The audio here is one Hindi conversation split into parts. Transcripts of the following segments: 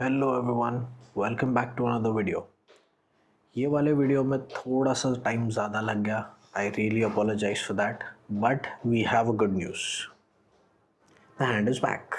Hello everyone, welcome back to another video. ये वाले वीडियो में थोड़ा सा टाइम ज़्यादा लग गया। I really apologise for that, but we have a good news. The hand is back.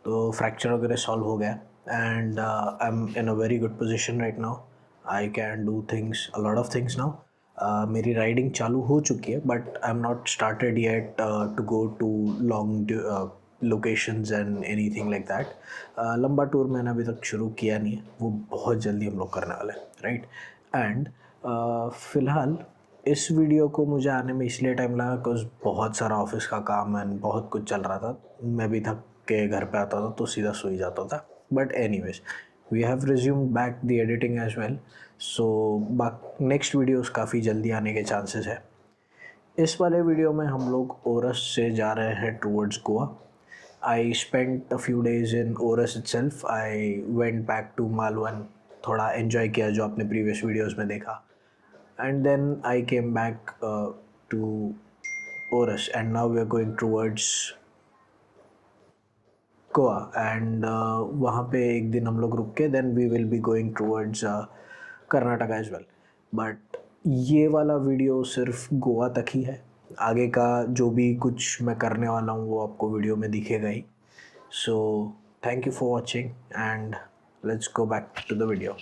तो फ्रैक्चर वगैरह सॉल्व हो गया and I am in a very good position right now. I can do things, a lot of things now. मेरी राइडिंग चालू हो चुकी है but I am not started yet to go to long locations and anything like that. लंबा टूर मैंने अभी तक शुरू किया नहीं है, वो बहुत जल्दी हम लोग करने वाले हैं, राइट। एंड फ़िलहाल इस वीडियो को मुझे आने में इसलिए टाइम लगा बिकॉज बहुत सारा ऑफिस का काम एंड बहुत कुछ चल रहा था। मैं भी थक के घर पे आता था तो सीधा सो ही जाता था। But anyways, we have resume back the editing as well. So next videos काफ़ी जल्दी आने के चांसेस है। इस वाले वीडियो में हम लोग ओरस से जा रहे हैं towards Goa. I spent a few days in Oros itself. I went back to Malvan, थोड़ा एन्जॉय किया जो आपने प्रीवियस वीडियोस में देखा। And then I came back to Oris, and now we are going towards Goa. And वहाँ पे एक दिन हम लोग रुक के then we will be going towards Karnataka as well. But ये वाला वीडियो सिर्फ गोवा तक ही है। आगे का जो भी कुछ मैं करने वाला हूँ वो आपको वीडियो में दिखेगा ही। So thank you for watching and let's go back to the video.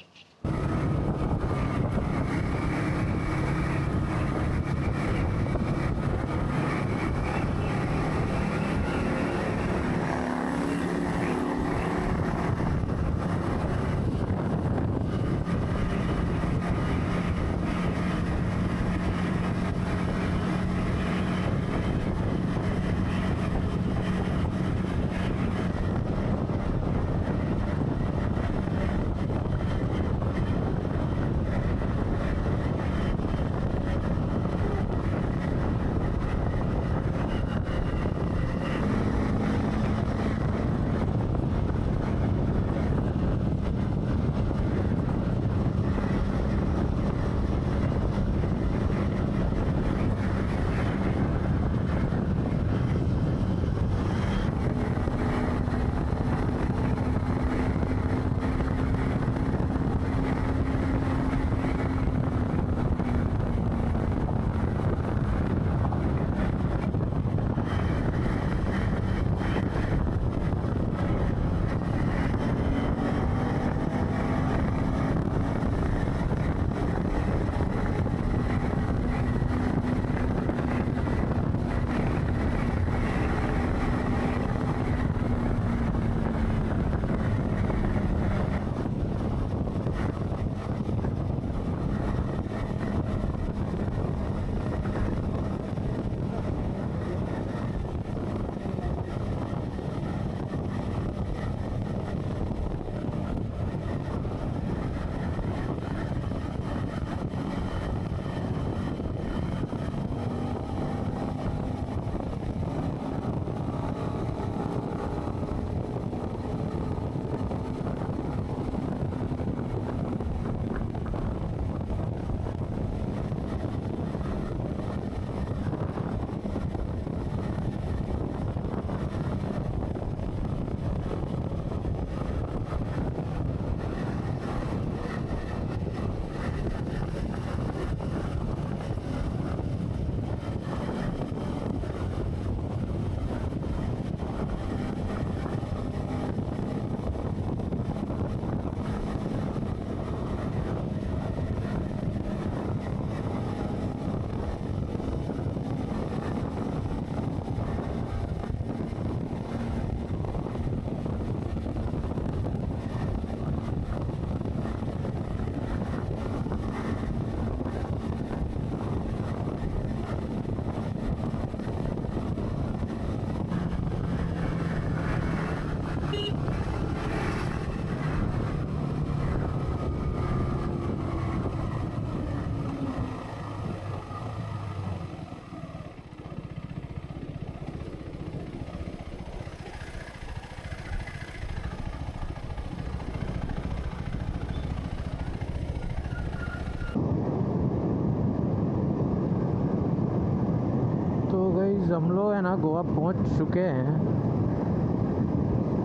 Guys हम लोग है ना गोवा पहुंच चुके हैं।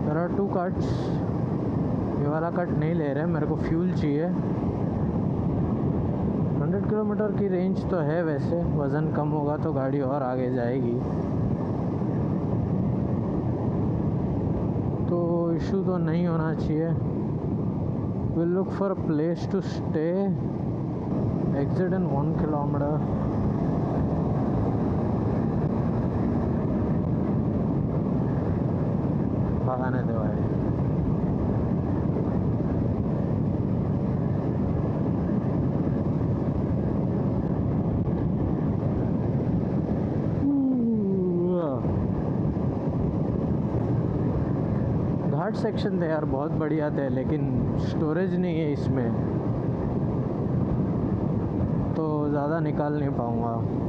देयर आर टू कार्ट्स, ये वाला कट नहीं ले रहे, मेरे को फ्यूल चाहिए। 100 किलोमीटर की रेंज तो है, वैसे वज़न कम होगा तो गाड़ी और आगे जाएगी, तो इशू तो नहीं होना चाहिए। Will look for a place to stay, exit in 1 kilometre. भगाने दे भाई। घाट सेक्शन थे यार, बहुत बढ़िया थे, लेकिन स्टोरेज नहीं है इसमें, तो ज़्यादा निकाल नहीं पाऊँगा।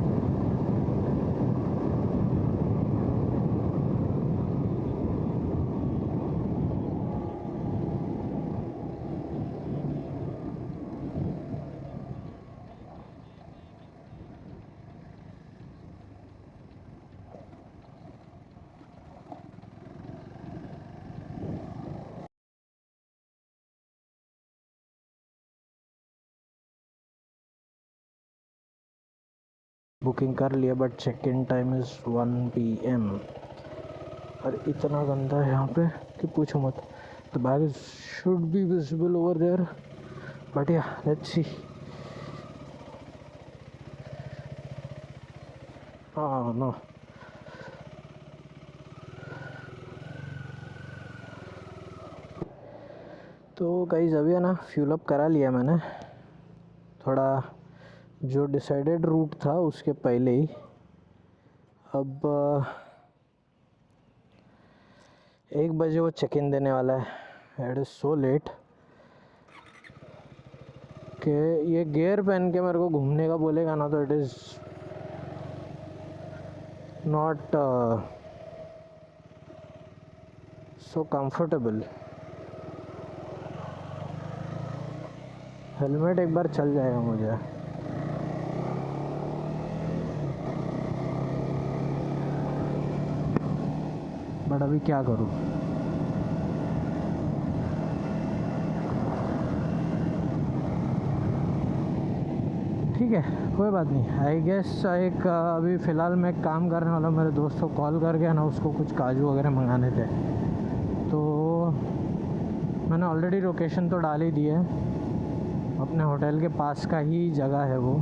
बुकिंग कर लिया, but check in time is 1 PM। और इतना गंदा है यहाँ पे कि पूछो मत। The bag should be visible over there, but yeah let's see. हाँ नो, तो गाइस अभी है ना फ्यूल अप करा लिया मैंने, थोड़ा जो डिसाइडेड रूट था उसके पहले ही। अब 1 बजे वो चेक इन देने वाला है। इट इज़ सो लेट कि ये गियर पहन के मेरे को घूमने का बोलेगा ना, तो it is not so comfortable. Helmet एक बार चल जाएगा मुझे। बट अभी क्या करूँ। ठीक है, कोई बात नहीं। आई गेस एक अभी फ़िलहाल मैं काम करने वाला हूँ, मेरे दोस्त को कॉल करके ना उसको कुछ काजू वगैरह मंगाने थे, तो मैंने ऑलरेडी लोकेशन तो डाल ही दी है। अपने होटल के पास का ही जगह है वो,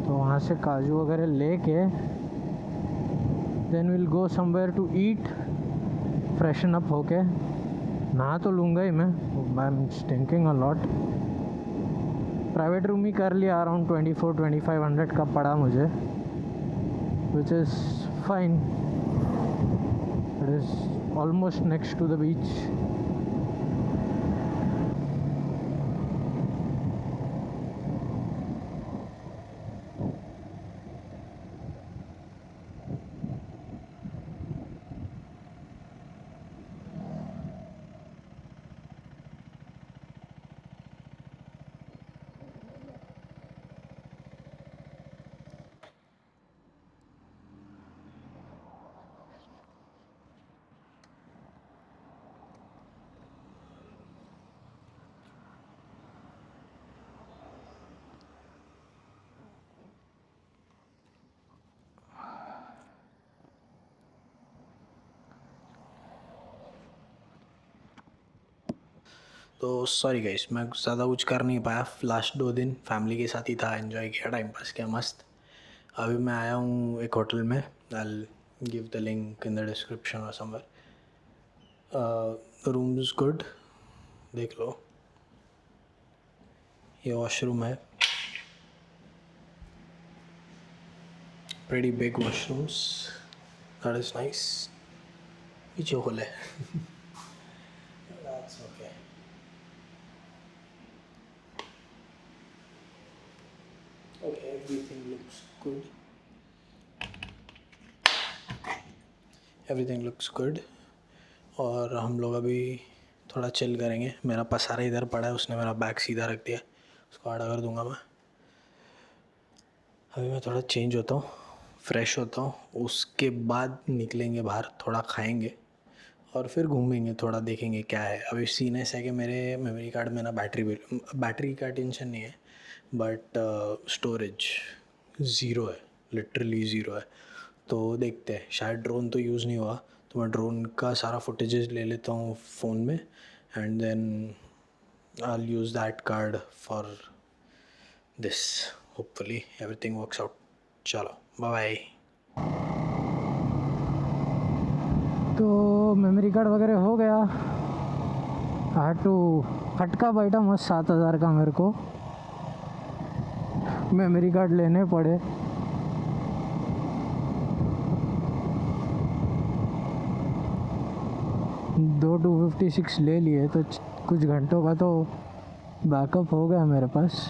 तो वहाँ से काजू वगैरह लेके then will go somewhere to eat, freshen up होके। नहा तो लूँगा ही मैं, I am stinking a lot. Private room ही कर लिया, अराउंड 24-2500 का पड़ा मुझे, which is fine. It is almost next to the beach. तो सॉरी गाइस, मैं ज़्यादा कुछ कर नहीं पाया। लास्ट 2 दिन फैमिली के साथ ही था, एंजॉय किया, टाइम पास किया मस्त। अभी मैं आया हूँ एक होटल में, I give the link in the description और समवेयर। रूम इज़ गुड, देख लो, ये वॉशरूम है, pretty big washrooms, that is nice। पीछे होल है that's okay। Okay, everything looks good, everything looks good। और हम लोग अभी थोड़ा चिल करेंगे। मेरा पसारा इधर पड़ा है, उसने मेरा बैग सीधा रख दिया, उसको आड़ा कर दूंगा मैं। अभी मैं थोड़ा चेंज होता हूँ, फ्रेश होता हूँ, उसके बाद निकलेंगे बाहर, थोड़ा खाएंगे और फिर घूमेंगे थोड़ा, देखेंगे क्या है। अभी सीन ऐसा है कि मेरे मेमोरी कार्ड में ना बैटरी का टेंशन नहीं है, बट स्टोरेज ज़ीरो है, लिटरली ज़ीरो है। तो देखते हैं, शायद ड्रोन तो यूज़ नहीं हुआ, तो मैं ड्रोन का सारा फुटेजेस ले लेता हूँ फ़ोन में, and then I will use that card for this. Hopefully everything works out. चलो बाय बाय। तो मेमोरी कार्ड वगैरह हो गया। हाँ टू फटका बैठा मस्त 7,000 का मेरे को मेमोरी कार्ड लेने पड़े। दो 256 ले लिए तो कुछ घंटों का तो बैकअप हो गया मेरे पास।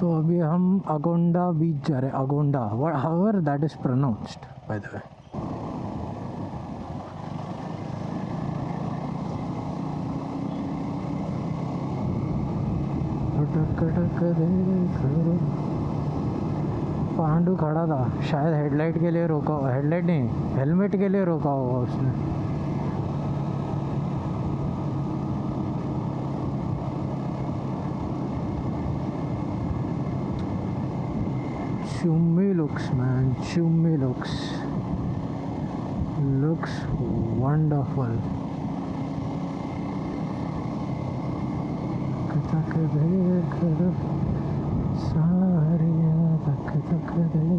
तो अभी हम अगोंडा बीच जा रहे हैं। Agonda, however that is pronounced by the way. Pandu खड़ा था, शायद हेडलाइट के लिए रोका, हेडलाइट नहीं हेलमेट के लिए रोका होगा उसने। Chummy looks, man. Chummy looks wonderful. तक देख सारिया तक देख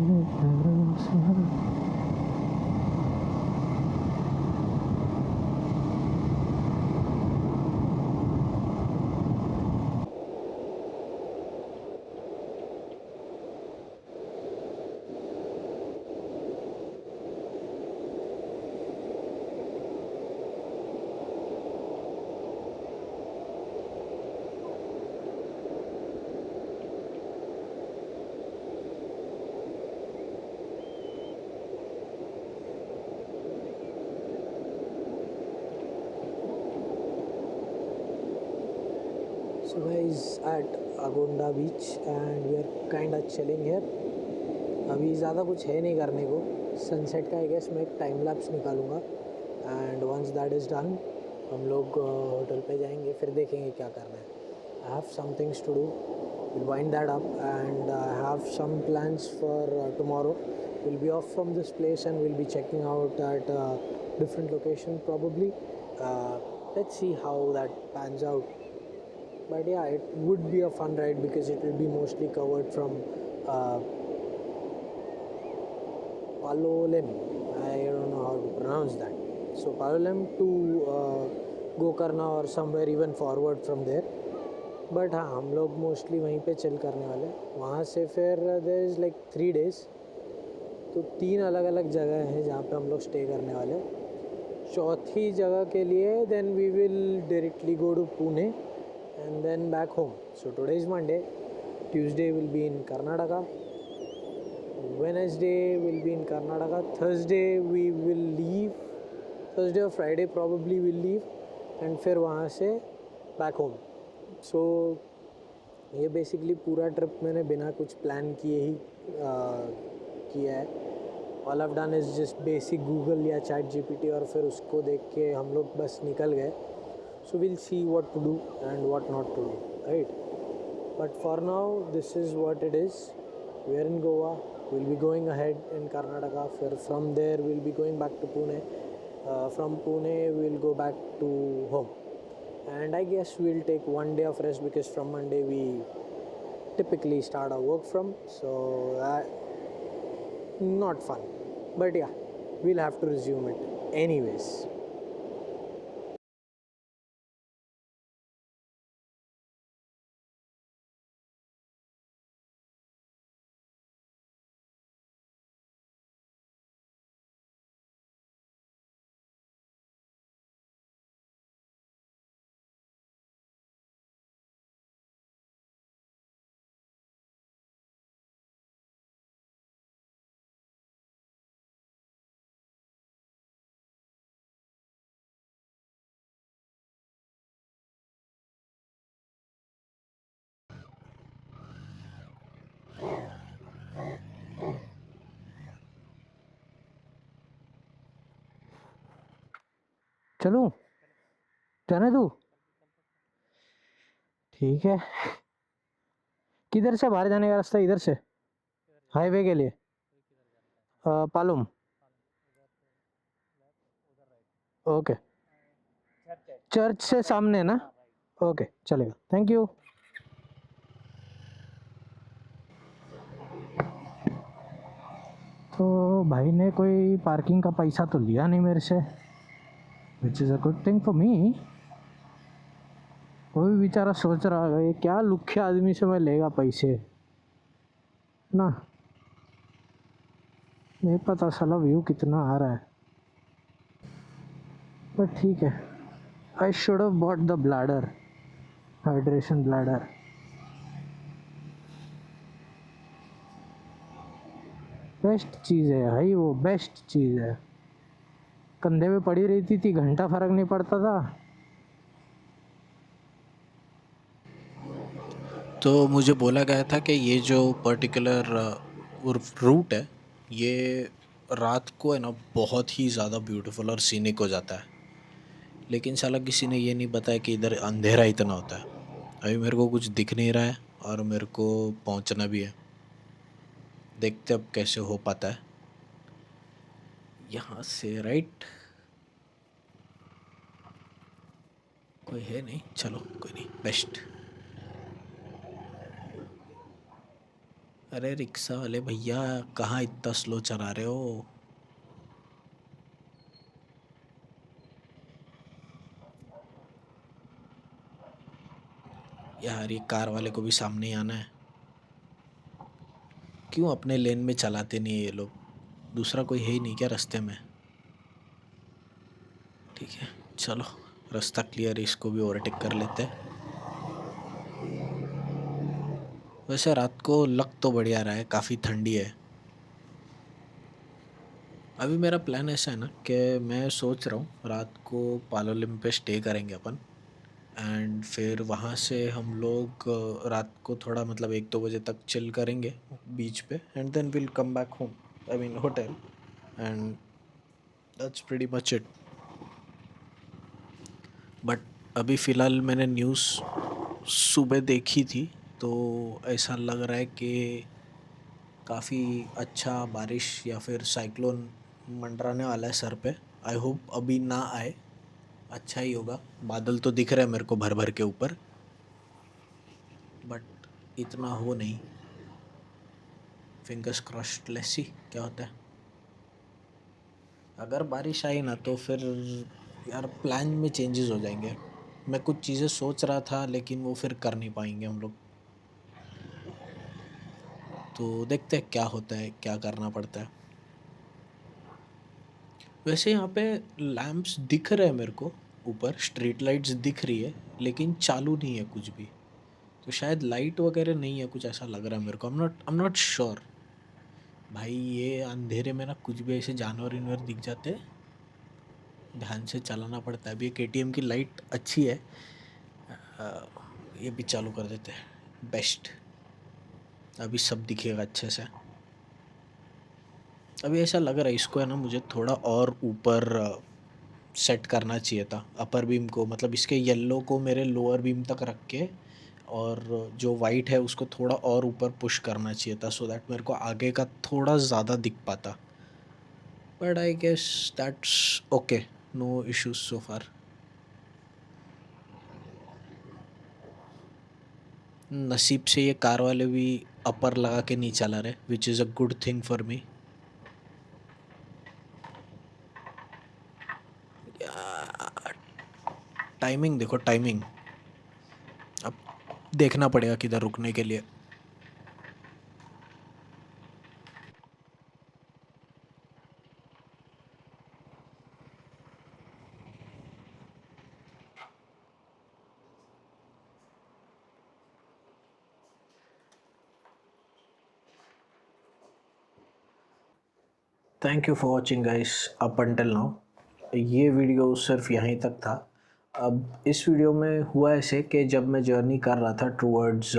So guys, at Agonda beach and we are kind of chilling here. अभी ज़्यादा कुछ है नहीं करने को। सनसेट का आई गेस मैं एक टाइम लैप्स निकालूंगा, and once that is done हम लोग होटल पे जाएंगे, फिर देखेंगे क्या करना है। I have some things to do, will wind that up, and I have some plans for tomorrow. Will be off from this place and will be checking out at different location probably. Let's see how that pans out. But yeah, it would be a fun ride because it will be mostly covered from Palolem. I don't know how to pronounce that. So Palolem to Gokarna or somewhere even forward from there. But हाँ, हम लोग मोस्टली वहीं पे चिल करने वाले। वहाँ से फिर देयर इज़ लाइक 3 days, तो 3 अलग अलग जगह हैं जहाँ पे हम लोग स्टे करने वाले। चौथी जगह के लिए then we will directly go to Pune and then back home. So today is Monday, Tuesday will be in Karnataka, Wednesday will be in Karnataka, Thursday we will leave, Thursday or Friday probably we'll leave, and फिर वहाँ से back home. So ये बेसिकली पूरा ट्रिप मैंने बिना कुछ प्लान किए ही किया है। All I've done is just basic Google या ChatGPT, और फिर उसको देख के हम लोग बस निकल गए। So we'll see what to do and what not to do, right? But for now, this is what it is. We are in Goa. We'll be going ahead in Karnataka. From there, we'll be going back to Pune. From Pune, we'll go back to home. And I guess we'll take 1 day of rest because from Monday we typically start our work from. So, not fun. But yeah, we'll have to resume it anyways. चलूँ? जाने दूँ? ठीक है। किधर से बाहर जाने का रास्ता? इधर से हाईवे के लिए? पालुम। ओके। चर्च से सामने ना? ओके, चलेगा। Thank you. तो भाई ने कोई पार्किंग का पैसा तो लिया नहीं मेरे से, which is a good thing for me. वो भी बेचारा सोच रहा है ये क्या लुखे आदमी से मैं लेगा पैसे ना। नहीं पता साला व्यू कितना आ रहा है, पर ठीक है। I should have bought the bladder, hydration bladder. Best चीज़ है भाई, वो बेस्ट चीज़ है। कंधे पे पड़ी रहती थी, घंटा फर्क नहीं पड़ता था। तो मुझे बोला गया था कि ये जो पर्टिकुलर रूट है, ये रात को है ना बहुत ही ज़्यादा ब्यूटीफुल और सीनिक हो जाता है। लेकिन साला किसी ने ये नहीं बताया कि इधर अंधेरा इतना होता है। अभी मेरे को कुछ दिख नहीं रहा है और मेरे को पहुंचना भी है। देखते अब कैसे हो पाता है। यहाँ से राइट कोई है नहीं, चलो कोई नहीं, बेस्ट। अरे रिक्शा वाले भैया, कहाँ इतना स्लो चला रहे हो? यार ये कार वाले को भी सामने ही आना है। क्यों अपने लेन में चलाते नहीं है ये लोग? दूसरा कोई है ही नहीं क्या रास्ते में? ठीक है, चलो रास्ता क्लियर है, इसको भी ओवरटेक कर लेते हैं। वैसे रात को लग तो बढ़िया रहा है, काफ़ी ठंडी है। अभी मेरा प्लान ऐसा है ना कि मैं सोच रहा हूँ रात को पालोलिम पे स्टे करेंगे अपन। एंड फिर वहाँ से हम लोग रात को थोड़ा मतलब 1-2 बजे तक चिल करेंगे बीच पे, and then will come back home, I mean hotel, and that's pretty much it. But अभी फ़िलहाल मैंने न्यूज़ सुबह देखी थी, तो ऐसा लग रहा है कि काफ़ी अच्छा बारिश या फिर साइक्लोन मंडराने वाला है सर पे। आई होप अभी ना आए, अच्छा ही होगा। बादल तो दिख रहे हैं मेरे को भर भर के ऊपर, बट इतना हो नहीं। फिंगर्स क्रॉस्ड, लेट्स सी क्या होता है। अगर बारिश आई ना तो फिर यार प्लान में चेंजेस हो जाएंगे। मैं कुछ चीज़ें सोच रहा था लेकिन वो फिर कर नहीं पाएंगे हम लोग। तो देखते हैं क्या होता है, क्या करना पड़ता है। वैसे यहाँ पे लैंप्स दिख रहे हैं मेरे को, ऊपर स्ट्रीट लाइट्स दिख रही है, लेकिन चालू नहीं है कुछ भी। तो शायद लाइट वगैरह नहीं है, कुछ ऐसा लग रहा है मेरे को। आई एम नॉट श्योर। भाई ये अंधेरे में ना कुछ भी ऐसे जानवर इनवर दिख जाते हैं, ध्यान से चलाना पड़ता है। अभी एक एटीएम की लाइट अच्छी है, ये भी चालू कर देते हैं, बेस्ट। अभी सब दिखेगा अच्छे से। अभी ऐसा लग रहा है इसको है ना मुझे थोड़ा और ऊपर सेट करना चाहिए था, अपर बीम को, मतलब इसके येलो को मेरे लोअर बीम तक रख के, और जो वाइट है उसको थोड़ा और ऊपर पुश करना चाहिए था, सो दैट मेरे को आगे का थोड़ा ज़्यादा दिख पाता। But I guess that's okay, no issues so far. नसीब से ये कार वाले भी अपर लगा के नहीं चला रहे, which is a good thing for me. Timing देखो, टाइमिंग अब देखना पड़ेगा किधर रुकने के लिए। Thank you for watching guys up until now. ये वीडियो सिर्फ यहीं तक था। अब इस वीडियो में हुआ ऐसे कि जब मैं जर्नी कर रहा था टूवर्ड्स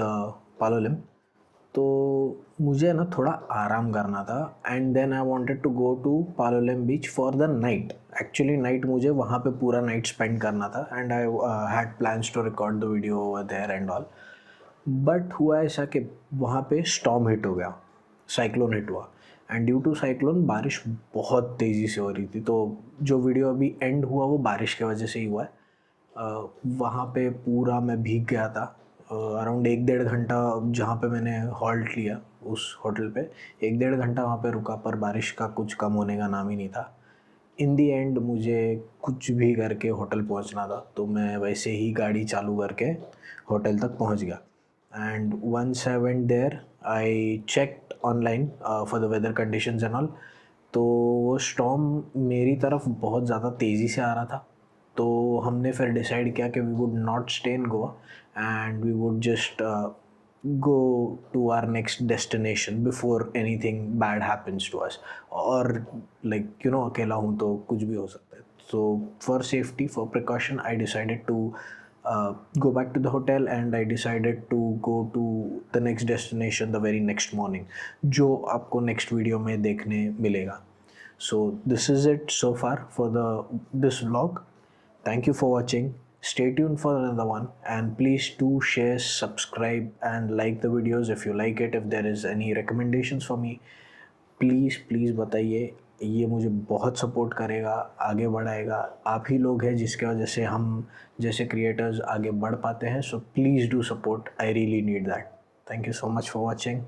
पालोलिम, तो मुझे ना थोड़ा आराम करना था and then I wanted to go to Palolem beach for the night. Actually night मुझे वहाँ पे पूरा नाइट स्पेंड करना था and I had plans to record the video over there and all. But हुआ ऐसा कि वहाँ पे स्टॉर्म हिट हो गया, साइक्लोन हिट हुआ एंड ड्यू टू साइक्लोन बारिश बहुत तेज़ी से हो रही थी. तो जो वीडियो अभी एंड हुआ वो बारिश की वजह से ही हुआ है. वहाँ पे पूरा मैं भीग गया था. अराउंड 1-1.5 घंटा जहाँ पे मैंने हॉल्ट लिया उस होटल पे, 1-1.5 घंटा वहाँ पे रुका पर बारिश का कुछ कम होने का नाम ही नहीं था. इन दी एंड मुझे कुछ भी करके होटल पहुँचना था तो मैं वैसे ही गाड़ी चालू करके होटल तक पहुँच गया. And once I went there I checked online for the weather conditions and all. तो वो स्टॉर्म मेरी तरफ बहुत ज़्यादा तेज़ी से आ रहा था. तो हमने फिर डिसाइड किया कि we would not stay in Goa and we would just go to our next destination before anything bad happens to us. और लाइक यू नो अकेला हूँ तो कुछ भी हो सकता है. So for safety, for precaution, I decided to go back to the hotel and I decided to go to the next destination the very next morning, जो आपको next video में देखने मिलेगा. So this is it so far for this vlog. Thank you for watching. Stay tuned for another one and please do share, subscribe and like the videos if you like it. If there is any recommendations for me, please बताइए. ये मुझे बहुत सपोर्ट करेगा, आगे बढ़ाएगा. आप ही लोग हैं जिसके वजह से हम जैसे क्रिएटर्स आगे बढ़ पाते हैं. So please do support, I really need that. Thank you so much for watching.